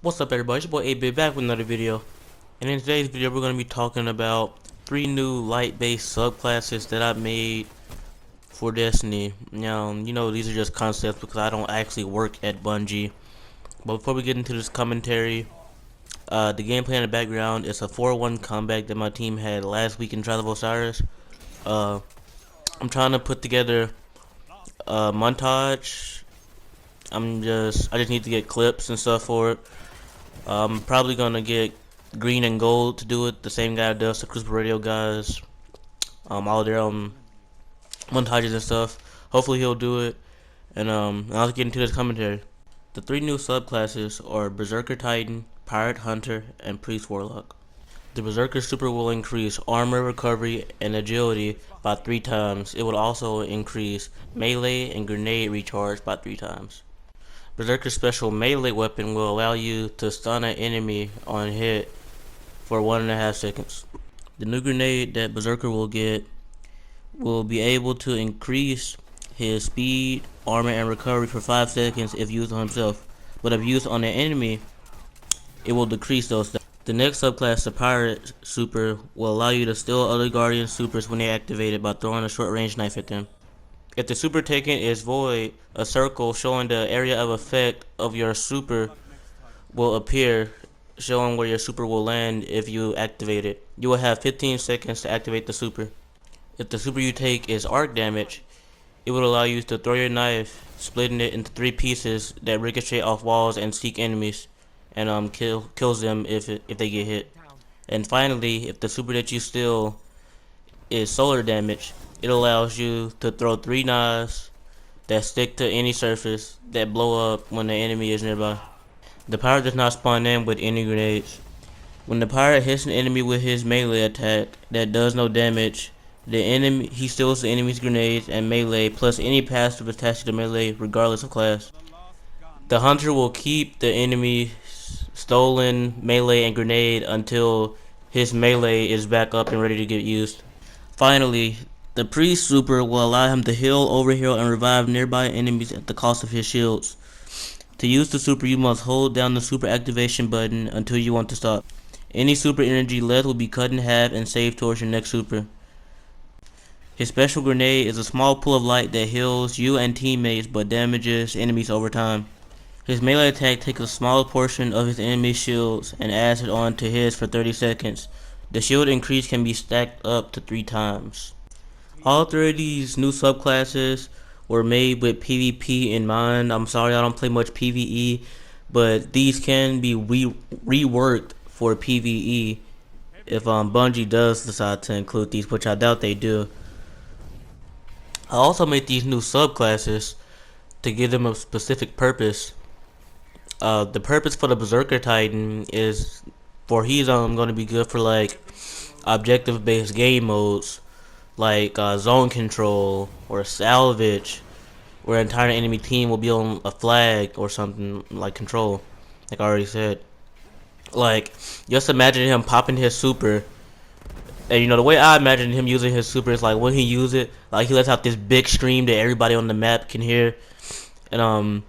What's up everybody, it's your boy 8-Bit back with another video. And in today's video we're going to be talking about 3 new light-based subclasses that I made for Destiny. Now, these are just concepts because I don't actually work at Bungie. But before we get into this commentary, the gameplay in the background is a 4-1 comeback that my team had last week in Trial of Osiris. I'm trying to put together a montage. I just need to get clips and stuff for it. I'm probably gonna get Green and Gold to do it. The same guy does the Crucible Radio guys. All their montages and stuff. Hopefully he'll do it. And I'll get into this commentary. The 3 new subclasses are Berserker Titan, Pirate Hunter, and Priest Warlock. The Berserker Super will increase armor recovery and agility by 3 times. It will also increase melee and grenade recharge by 3 times. Berserker's special melee weapon will allow you to stun an enemy on hit for 1.5 seconds. The new grenade that Berserker will get will be able to increase his speed, armor, and recovery for 5 seconds if used on himself. But if used on an enemy, it will decrease those stats. The next subclass, the Pirate Super, will allow you to steal other Guardian Supers when they activate it by throwing a short-range knife at them. If the super taken is void, a circle showing the area of effect of your super will appear, showing where your super will land if you activate it. You will have 15 seconds to activate the super. If the super you take is arc damage, it will allow you to throw your knife, splitting it into 3 pieces that ricochet off walls and seek enemies, and kills them if they get hit. And finally, if the super that you steal is solar damage, it allows you to throw 3 knives that stick to any surface that blow up when the enemy is nearby. The pirate does not spawn in with any grenades. When the pirate hits an enemy with his melee attack that does no damage, he steals the enemy's grenades and melee plus any passive attached to the melee regardless of class. The hunter will keep the enemy's stolen melee and grenade until his melee is back up and ready to get used. Finally, the Priest Super will allow him to heal, overheal, and revive nearby enemies at the cost of his shields. To use the super, you must hold down the super activation button until you want to stop. Any super energy left will be cut in half and saved towards your next super. His special grenade is a small pool of light that heals you and teammates but damages enemies over time. His melee attack takes a small portion of his enemy's shields and adds it on to his for 30 seconds. The shield increase can be stacked up to 3 times. All 3 of these new subclasses were made with PvP in mind. I'm sorry I don't play much PvE, but these can be reworked for PvE if Bungie does decide to include these, which I doubt they do. I also made these new subclasses to give them a specific purpose. The purpose for the Berserker Titan is he's going to be good for like objective based game modes like zone control or salvage, where an entire enemy team will be on a flag or something like control, like I already said. Like, just imagine him popping his super, and the way I imagine him using his super is like when he uses it, like he lets out this big scream that everybody on the map can hear, and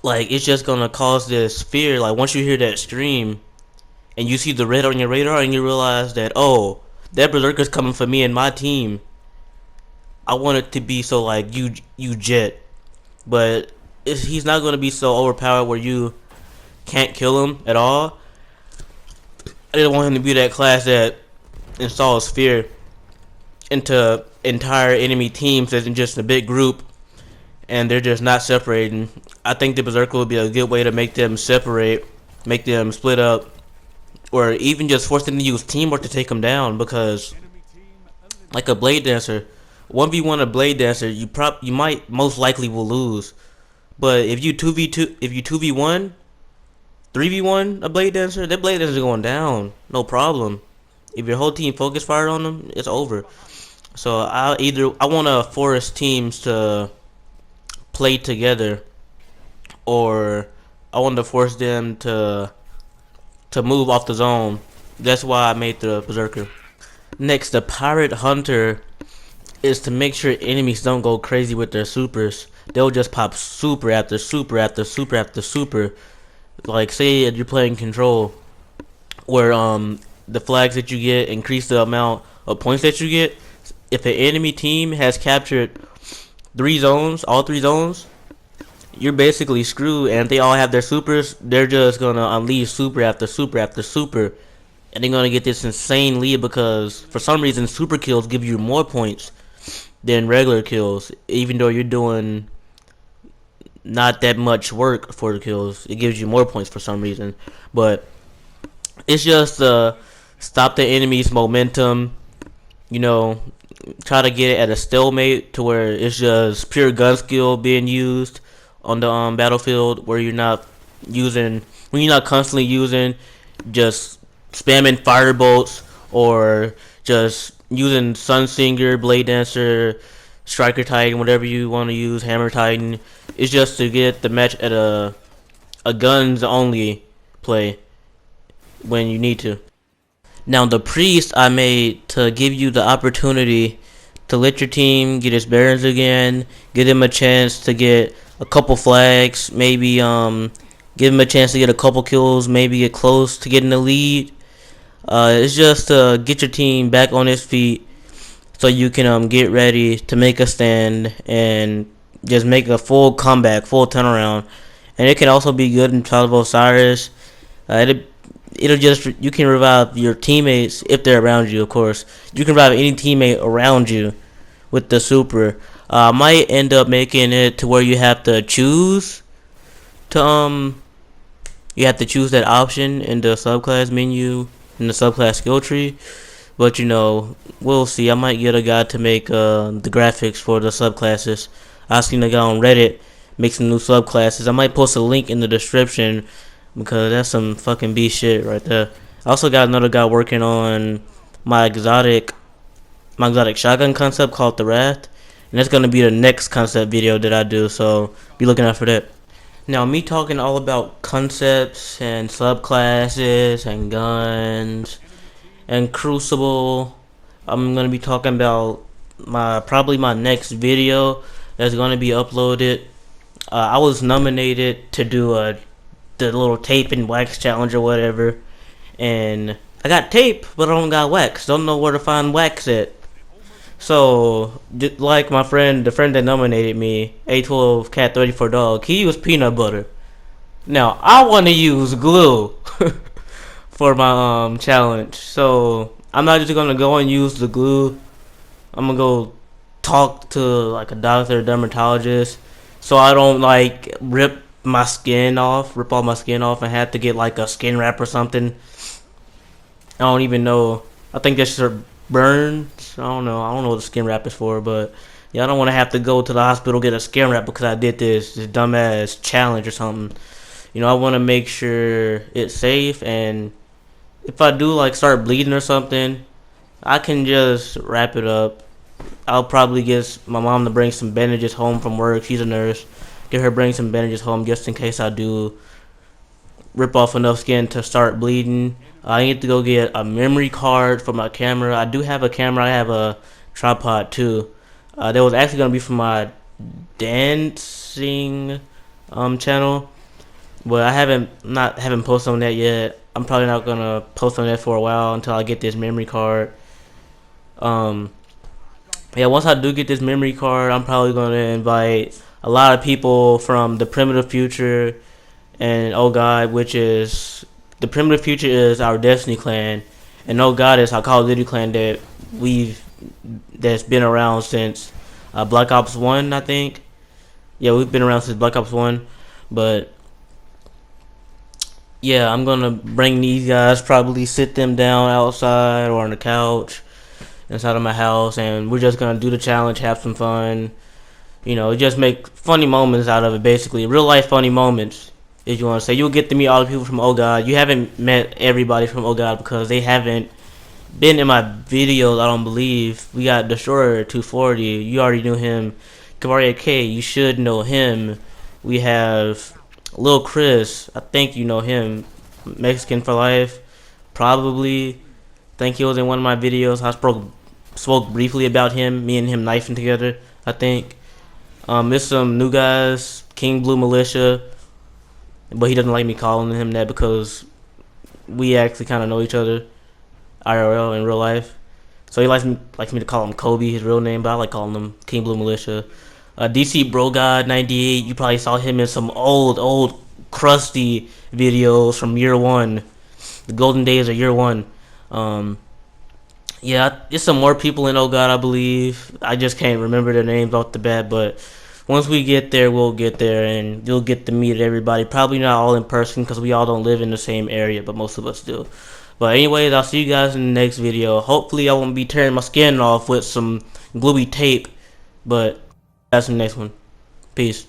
like it's just gonna cause this fear. Like once you hear that scream and you see the red on your radar and you realize that, oh, that berserker's coming for me and my team, I want it to be so like you jet, but he's not gonna be so overpowered where you can't kill him at all. I didn't want him to be that class that installs fear into entire enemy teams as in just a big group and they're just not separating. I think the berserker would be a good way to make them separate, make them split up, or even just force them to use teamwork to take them down. Because like a blade dancer, 1v1 a blade dancer, you might most likely will lose. But if you 2v1, 3v1 a blade dancer, that blade dancer is going down, no problem. If your whole team focus fire on them, it's over. So I want to force teams to play together, or I want to force them to move off the zone. That's why I made the Berserker. Next, the Pirate Hunter is to make sure enemies don't go crazy with their supers. They'll just pop super after super after super after super Like say you're playing control, where the flags that you get increase the amount of points that you get. If an enemy team has captured 3 zones, all 3 zones, you're basically screwed. And if they all have their supers, they're just gonna unleash super after super after super, and they're gonna get this insane lead because for some reason super kills give you more points than regular kills, even though you're doing not that much work for the kills. It gives you more points for some reason, but it's just stop the enemy's momentum. You know, try to get it at a stalemate to where it's just pure gun skill being used on the battlefield, where you're not using when you're not constantly using just spamming fire bolts or just using Sunsinger, Blade Dancer, Striker Titan, whatever you want to use, Hammer Titan. It's just to get the match at a guns only play when you need to. Now the priest I made to give you the opportunity to let your team get its bearings again, give them a chance to get a couple flags, maybe give them a chance to get a couple kills, maybe get close to getting the lead. It's just to get your team back on its feet so you can get ready to make a stand and just make a full comeback, full turnaround. And it can also be good in Trials of Osiris. It'll just you can revive your teammates if they're around you. Of course, you can revive any teammate around you with the super. Might end up making it to where you have to choose to you have to choose that option in the subclass menu in the subclass skill tree. But we'll see. I might get a guy to make the graphics for the subclasses. I've seen a guy on Reddit make some new subclasses. I might post a link in the description because that's some fucking B shit right there. I also got another guy working on my exotic shotgun concept called the Wrath, and that's gonna be the next concept video that I do. So be looking out for that. Now, me talking all about concepts and subclasses and guns and Crucible, I'm gonna be talking about probably my next video that's gonna be uploaded. I was nominated to do the little tape and wax challenge or whatever, and I got tape, but I don't got wax. Don't know where to find wax at. So, like my friend, the friend that nominated me, A12 Cat 34 Dog, he used peanut butter. Now I want to use glue for my challenge. So I'm not just gonna go and use the glue. I'm gonna go talk to like a doctor, or dermatologist, so I don't like rip all my skin off, and have to get like a skin wrap or something. I don't even know. I think that's for burns. I don't know. What the skin wrap is for, but yeah, I don't want to have to go to the hospital get a skin wrap because I did this dumbass challenge or something. I want to make sure it's safe, and if I do like start bleeding or something, I can just wrap it up. I'll probably get my mom to bring some bandages home from work. She's a nurse. Get her bring some bandages home just in case I do rip off enough skin to start bleeding. I need to go get a memory card for my camera. I do have a camera. I have a tripod too. That was actually gonna be for my dancing channel, but I haven't posted on that yet. I'm probably not gonna post on that for a while until I get this memory card. Yeah, once I do get this memory card, I'm probably gonna invite a lot of people from the Primitive Future and Oh God, which is the Primitive Future is our Destiny clan, and Oh God is our Call of Duty clan that's been around since Black Ops 1, I think. Yeah, we've been around since Black Ops 1, but yeah, I'm gonna bring these guys, probably sit them down outside or on the couch inside of my house, and we're just gonna do the challenge, have some fun. Just make funny moments out of it, basically. Real life funny moments, if you want to say. You'll get to meet all the people from Oh God. You haven't met everybody from Oh God because they haven't been in my videos, I don't believe. We got Destroyer 240. You already knew him. Kavaria K, you should know him. We have Lil Chris. I think you know him. Mexican for life. Probably. I think he was in one of my videos. I spoke briefly about him. Me and him knifing together, I think. There's some new guys. King Blue Militia. but he doesn't like me calling him that because we actually kind of know each other IRL in real life. So he likes me to call him Kobe, his real name, but I like calling him King Blue Militia. DC Bro God 98, you probably saw him in some old crusty videos from year one, the golden days of year one. Um, yeah, there's some more people in Oh God, I believe. I just can't remember their names off the bat, but once we get there, we'll get there, and you'll get to meet everybody. Probably not all in person because we all don't live in the same area, but most of us do. But anyways, I'll see you guys in the next video. Hopefully, I won't be tearing my skin off with some gluey tape, but that's the next one. Peace.